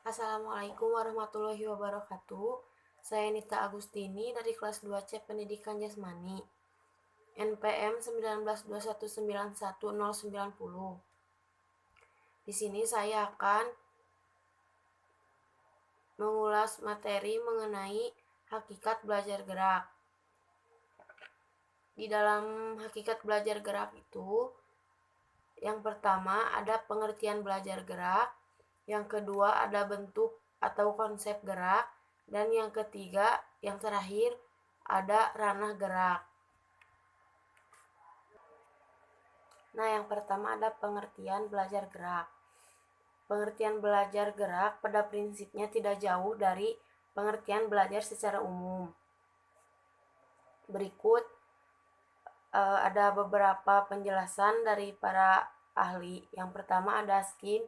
Assalamualaikum warahmatullahi wabarakatuh. Saya Nita Agustini dari kelas 2C Pendidikan Jasmani. NPM 1921919090. Di sini saya akan mengulas materi mengenai hakikat belajar gerak. Di dalam hakikat belajar gerak itu, yang pertama ada pengertian belajar gerak, yang kedua ada bentuk atau konsep gerak, dan yang ketiga, yang terakhir, ada ranah gerak. Nah, yang pertama ada pengertian belajar gerak. Pengertian belajar gerak pada prinsipnya tidak jauh dari pengertian belajar secara umum. Berikut ada beberapa penjelasan dari para ahli. Yang pertama ada Skin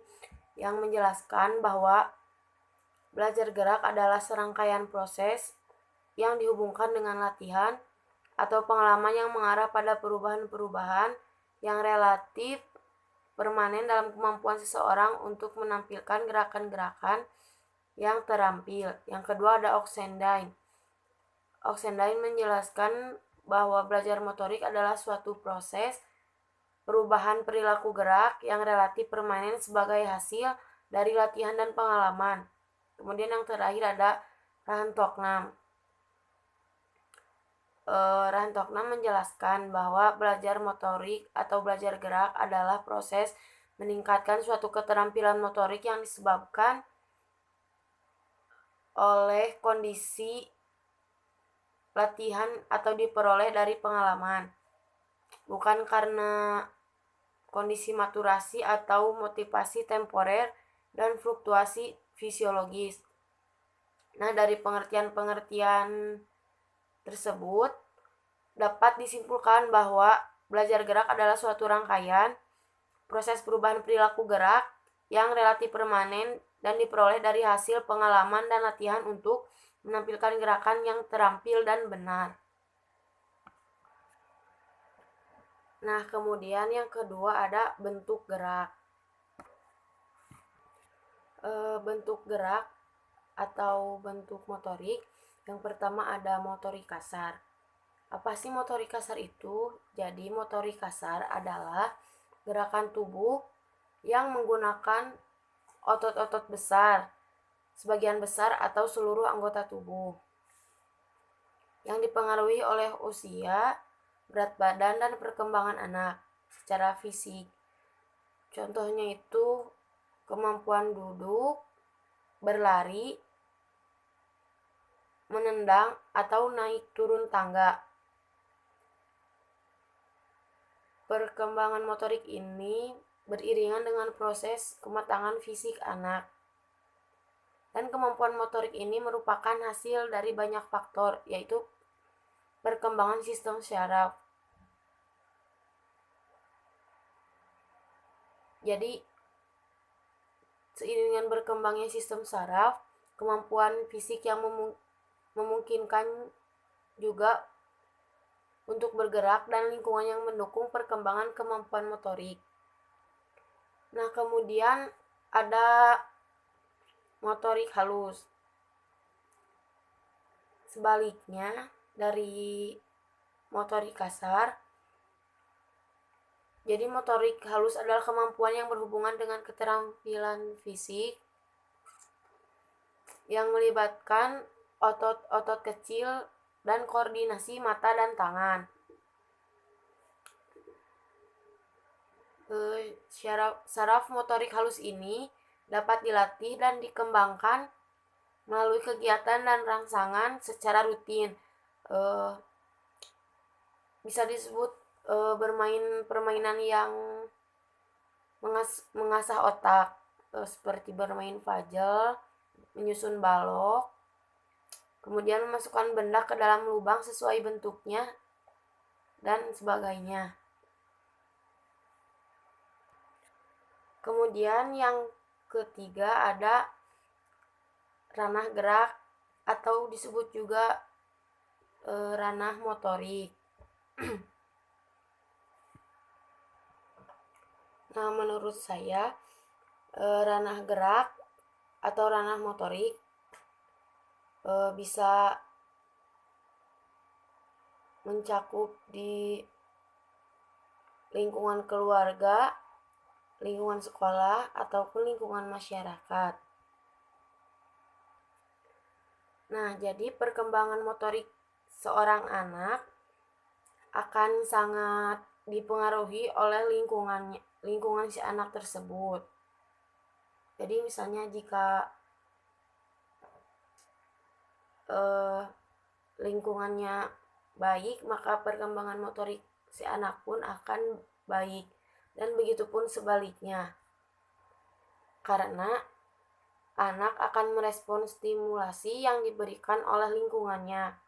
yang menjelaskan bahwa belajar gerak adalah serangkaian proses yang dihubungkan dengan latihan atau pengalaman yang mengarah pada perubahan-perubahan yang relatif permanen dalam kemampuan seseorang untuk menampilkan gerakan-gerakan yang terampil. Yang kedua ada Oxendine. Oxendine menjelaskan bahwa belajar motorik adalah suatu proses perubahan perilaku gerak yang relatif permanen sebagai hasil dari latihan dan pengalaman. Kemudian yang terakhir ada Rahantoknam. Rahantoknam menjelaskan bahwa belajar motorik atau belajar gerak adalah proses meningkatkan suatu keterampilan motorik yang disebabkan oleh kondisi latihan atau diperoleh dari pengalaman, bukan karena kondisi maturasi atau motivasi temporer dan fluktuasi fisiologis. Nah, dari pengertian-pengertian tersebut dapat disimpulkan bahwa belajar gerak adalah suatu rangkaian proses perubahan perilaku gerak yang relatif permanen dan diperoleh dari hasil pengalaman dan latihan untuk menampilkan gerakan yang terampil dan benar. Nah, kemudian yang kedua ada bentuk gerak. Bentuk gerak atau bentuk motorik. Yang pertama ada motorik kasar. Apa sih motorik kasar itu? Jadi motorik kasar adalah gerakan tubuh yang menggunakan otot-otot besar, sebagian besar atau seluruh anggota tubuh, yang dipengaruhi oleh usia, berat badan, dan perkembangan anak secara fisik. Contohnya itu kemampuan duduk, berlari, menendang, atau naik turun tangga. Perkembangan motorik ini beriringan dengan proses kematangan fisik anak. Dan kemampuan motorik ini merupakan hasil dari banyak faktor, yaitu perkembangan sistem syaraf. Jadi, seiring dengan berkembangnya sistem saraf, kemampuan fisik yang memungkinkan juga untuk bergerak dan lingkungan yang mendukung perkembangan kemampuan motorik. Nah, kemudian ada motorik halus. Sebaliknya dari motorik kasar, jadi motorik halus adalah kemampuan yang berhubungan dengan keterampilan fisik yang melibatkan otot-otot kecil dan koordinasi mata dan tangan. Saraf motorik halus ini dapat dilatih dan dikembangkan melalui kegiatan dan rangsangan secara rutin. Bisa disebut bermain permainan yang mengasah otak, seperti bermain puzzle, menyusun balok, kemudian memasukkan benda ke dalam lubang sesuai bentuknya, dan sebagainya. Kemudian yang ketiga ada ranah gerak atau disebut juga ranah motorik. Nah, menurut saya ranah gerak atau ranah motorik bisa mencakup di lingkungan keluarga, lingkungan sekolah, ataupun lingkungan masyarakat. Nah, jadi perkembangan motorik seorang anak akan sangat dipengaruhi oleh lingkungan si anak tersebut. Jadi misalnya jika lingkungannya baik, maka perkembangan motorik si anak pun akan baik, dan begitupun sebaliknya, karena anak akan merespon stimulasi yang diberikan oleh lingkungannya.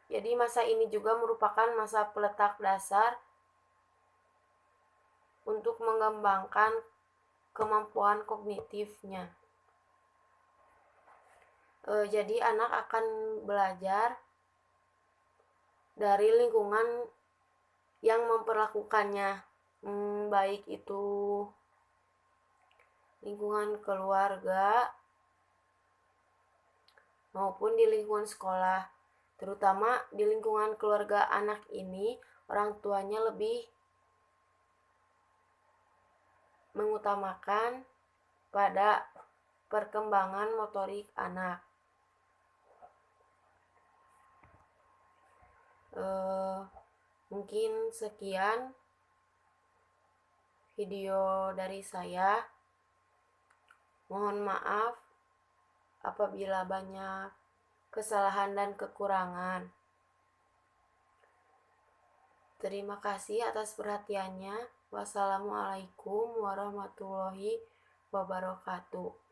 Jadi masa ini juga merupakan masa peletak dasar untuk mengembangkan kemampuan kognitifnya. Jadi anak akan belajar dari lingkungan yang memperlakukannya, baik itu lingkungan keluarga maupun di lingkungan sekolah. Terutama di lingkungan keluarga anak ini, orang tuanya lebih mengutamakan pada perkembangan motorik anak. Mungkin sekian video dari saya. Mohon maaf apabila banyak kesalahan dan kekurangan. Terima kasih atas perhatiannya. Wassalamualaikum warahmatullahi wabarakatuh.